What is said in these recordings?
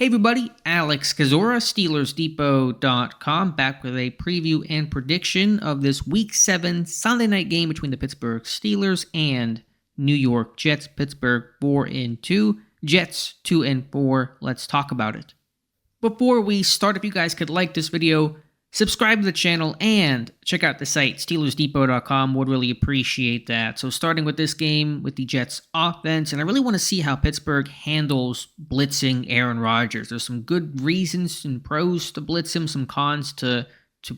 Hey everybody, Alex Kazora, SteelersDepot.com, back with a preview and prediction of this Week 7 Sunday night game between the Pittsburgh Steelers and New York Jets. Pittsburgh 4-2, Jets 2-4. Let's talk about it. Before we start, if you guys could like this video, subscribe to the channel, and check out the site, SteelersDepot.com. Would really appreciate that. So starting with this game with the Jets offense, and I really want to see how Pittsburgh handles blitzing Aaron Rodgers. There's some good reasons and pros to blitz him, some cons to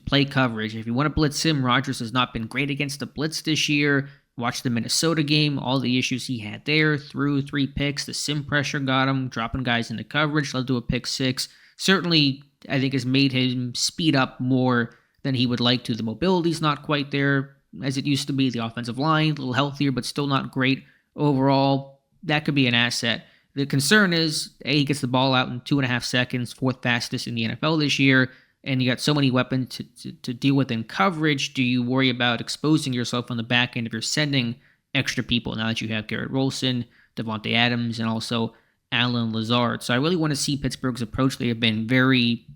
play coverage. If you want to blitz him, Rodgers has not been great against the blitz this year. Watch the Minnesota game, all the issues he had there, threw 3 picks, the sim pressure got him, dropping guys into coverage, led to a pick 6. Certainly, I think has made him speed up more than he would like to. The mobility's not quite there as it used to be. The offensive line, a little healthier, but still not great overall. That could be an asset. The concern is, he gets the ball out in 2.5 seconds, 4th fastest in the NFL this year, and you got so many weapons to deal with in coverage. Do you worry about exposing yourself on the back end if you're sending extra people now that you have Garrett Wilson, Devontae Adams, and also Allen Lazard? So I really want to see Pittsburgh's approach. They have been very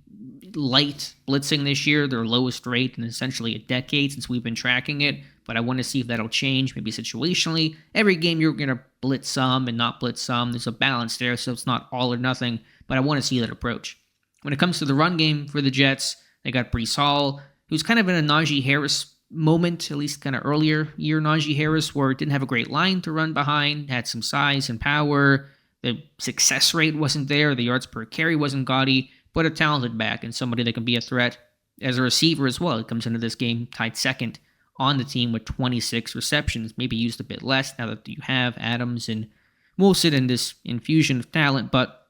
light blitzing this year, their lowest rate in essentially a decade since we've been tracking it, but I want to see if that'll change, maybe situationally. Every game you're going to blitz some and not blitz some. There's a balance there, so it's not all or nothing, but I want to see that approach. When it comes to the run game for the Jets, they got Breece Hall, who's kind of in a Najee Harris moment, at least kind of earlier year Najee Harris, where it didn't have a great line to run behind, had some size and power. The success rate wasn't there. The yards per carry wasn't gaudy, but a talented back and somebody that can be a threat as a receiver as well. He comes into this game tied second on the team with 26 receptions, maybe used a bit less now that you have Adams and Wilson in this infusion of talent, but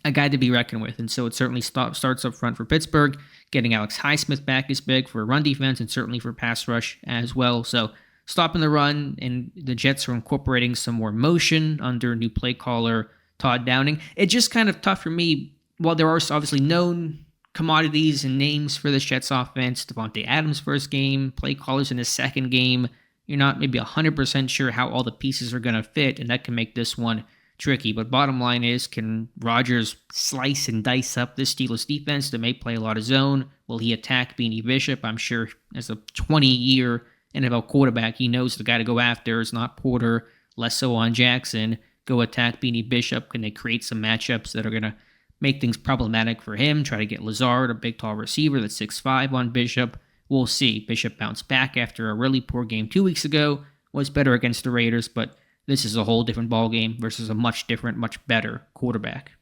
a guy to be reckoned with. And so it certainly starts up front for Pittsburgh. Getting Alex Highsmith back is big for run defense and certainly for pass rush as well. So stopping the run, and the Jets are incorporating some more motion under new play caller Todd Downing. It's just kind of tough for me. While there are obviously known commodities and names for the Jets offense, Devontae Adams' first game, play callers in his second game, you're not maybe 100% sure how all the pieces are going to fit, and that can make this one tricky. But bottom line is, can Rodgers slice and dice up this Steelers defense that may play a lot of zone? Will he attack Beanie Bishop? I'm sure as a 20-year NFL quarterback, he knows the guy to go after is not Porter, less so on Jackson. Go attack Beanie Bishop. Can they create some matchups that are going to make things problematic for him? Try to get Lazard, a big, tall receiver that's 6'5", on Bishop. We'll see. Bishop bounced back after a really poor game 2 weeks ago. Was better against the Raiders, but this is a whole different ballgame versus a much different, much better quarterback.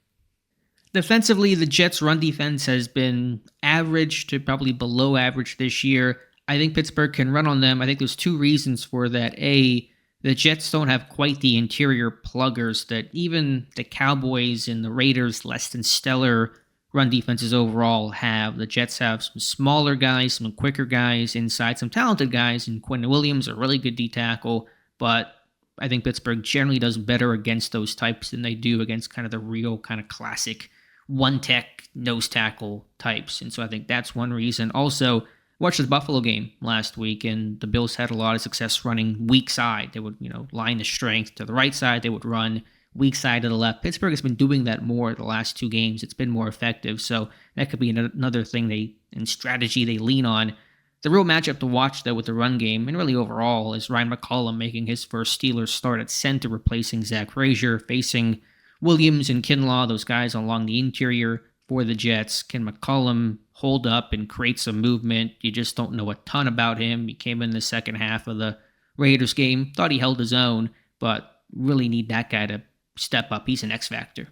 Defensively, the Jets' run defense has been average to probably below average this year. I think Pittsburgh can run on them. I think there's 2 reasons for that. A, the Jets don't have quite the interior pluggers that even the Cowboys and the Raiders' less than stellar run defenses overall have. The Jets have some smaller guys, some quicker guys inside, some talented guys, and Quentin Williams, a really good D tackle, but I think Pittsburgh generally does better against those types than they do against kind of the real kind of classic one-tech nose tackle types. And so I think that's one reason. Also, watched the Buffalo game last week, and the Bills had a lot of success running weak side. They would, line the strength to the right side. They would run weak side to the left. Pittsburgh has been doing that more the last 2 games. It's been more effective. So that could be another thing in strategy they lean on. The real matchup to watch, though, with the run game, and really overall, is Ryan McCollum making his first Steelers start at center, replacing Zach Frazier, facing Williams and Kinlaw, those guys along the interior for the Jets. Can McCollum hold up and create some movement? You just don't know a ton about him. He came in the second half of the Raiders game, thought he held his own, but really need that guy to step up. He's an X factor.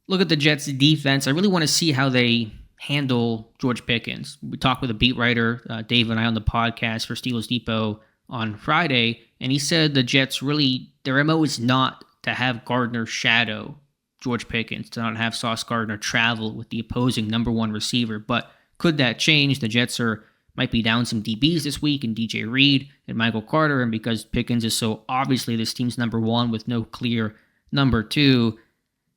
Look at the Jets' defense. I really want to see how they handle George Pickens. We talked with a beat writer, Dave and I, on the podcast for Steelers Depot on Friday, and he said the Jets really, their MO is not to have Gardner shadow George Pickens, to not have Sauce Gardner travel with the opposing number 1 receiver. But could that change? The Jets might be down some DBs this week in DJ Reed and Michael Carter, and because Pickens is so obviously this team's number 1 with no clear number 2,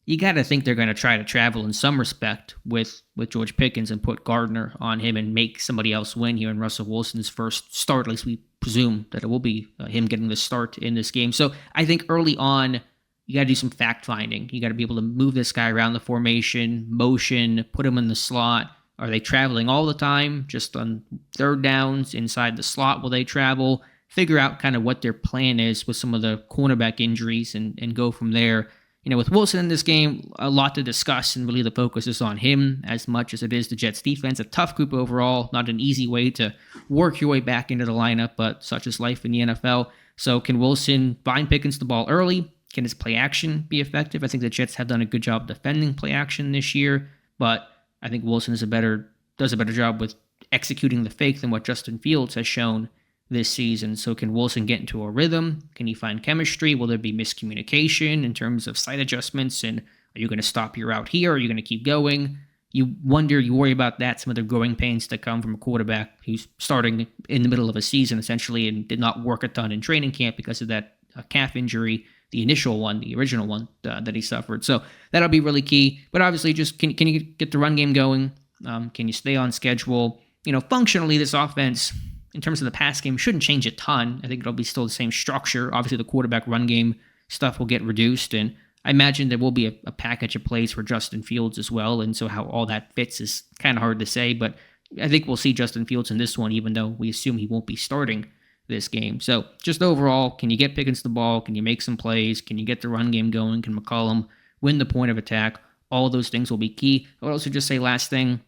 you got to think they're going to try to travel in some respect with George Pickens and put Gardner on him and make somebody else win here in Russell Wilson's first start. At least we presume that it will be him getting the start in this game. So I think early on, you got to do some fact finding. You got to be able to move this guy around the formation, motion, put him in the slot. Are they traveling all the time? Just on third downs inside the slot will they travel? Figure out kind of what their plan is with some of the cornerback injuries and go from there. With Wilson in this game, a lot to discuss, and really the focus is on him as much as it is the Jets defense. A tough group overall, not an easy way to work your way back into the lineup, but such is life in the NFL. So can Wilson find Pickens the ball early? Can his play action be effective? I think the Jets have done a good job defending play action this year, but I think Wilson does a better job with executing the fake than what Justin Fields has shown this season. So can Wilson get into a rhythm? Can he find chemistry? Will there be miscommunication in terms of slight adjustments? And are you going to stop your route here? Are you going to keep going? You worry about that, some of the growing pains that come from a quarterback who's starting in the middle of a season essentially and did not work a ton in training camp because of that calf injury, the original one that he suffered. So that'll be really key. But obviously, just can you get the run game going? Can you stay on schedule? Functionally, this offense, in terms of the pass game, shouldn't change a ton. I think it'll be still the same structure. Obviously, the quarterback run game stuff will get reduced, and I imagine there will be a package of plays for Justin Fields as well, and so how all that fits is kind of hard to say, but I think we'll see Justin Fields in this one, even though we assume he won't be starting this game. So just overall, can you get Pickens the ball? Can you make some plays? Can you get the run game going? Can McCollum win the point of attack? All those things will be key. I would also just say last thing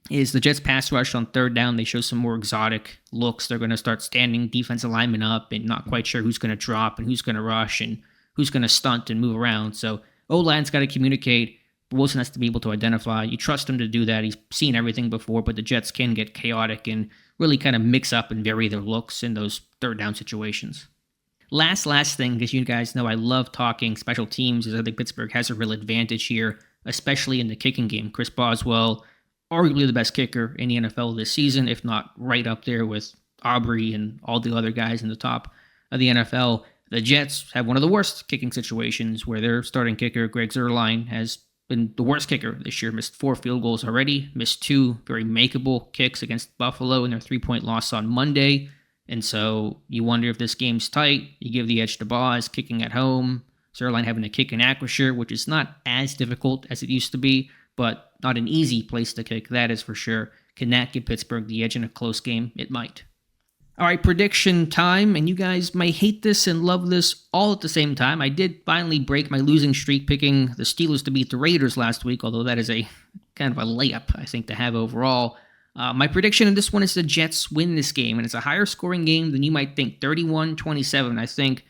is the Jets pass rush on third down. They show some more exotic looks. They're going to start standing defensive linemen up and not quite sure who's going to drop and who's going to rush and who's going to stunt and move around. So O-line's got to communicate. Wilson has to be able to identify. You trust him to do that. He's seen everything before, but the Jets can get chaotic and really kind of mix up and vary their looks in those third down situations. Last thing, because you guys know I love talking special teams, is I think Pittsburgh has a real advantage here, especially in the kicking game. Chris Boswell, arguably the best kicker in the NFL this season, if not right up there with Aubrey and all the other guys in the top of the NFL. The Jets have one of the worst kicking situations where their starting kicker, Greg Zuerlein, has been the worst kicker this year, missed 4 field goals already, missed 2 very makeable kicks against Buffalo in their 3-point loss on Monday. And so you wonder if this game's tight. You give the edge to Boz, kicking at home. Zuerlein having to kick in Acrisure, which is not as difficult as it used to be, but not an easy place to kick, that is for sure. Can that give Pittsburgh the edge in a close game? It might. All right, prediction time, and you guys might hate this and love this all at the same time. I did finally break my losing streak picking the Steelers to beat the Raiders last week, although that is a kind of a layup, I think, to have overall. My prediction in this one is the Jets win this game, and it's a higher scoring game than you might think, 31-27. I think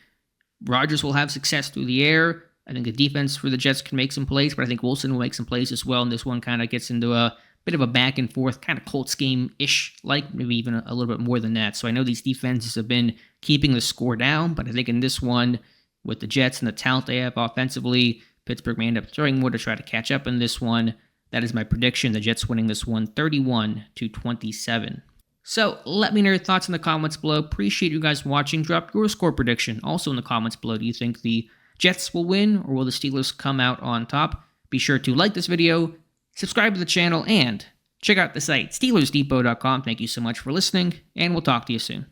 Rodgers will have success through the air. I think the defense for the Jets can make some plays, but I think Wilson will make some plays as well, and this one kind of gets into a bit of a back and forth, kind of Colts game-ish, like maybe even a little bit more than that. So I know these defenses have been keeping the score down, but I think in this one, with the Jets and the talent they have offensively, Pittsburgh may end up throwing more to try to catch up in this one. That is my prediction, the Jets winning this one 31-27. So let me know your thoughts in the comments below. Appreciate you guys watching. Drop your score prediction also in the comments below. Do you think the Jets will win, or will the Steelers come out on top? Be sure to like this video, subscribe to the channel, and check out the site, SteelersDepot.com. Thank you so much for listening, and we'll talk to you soon.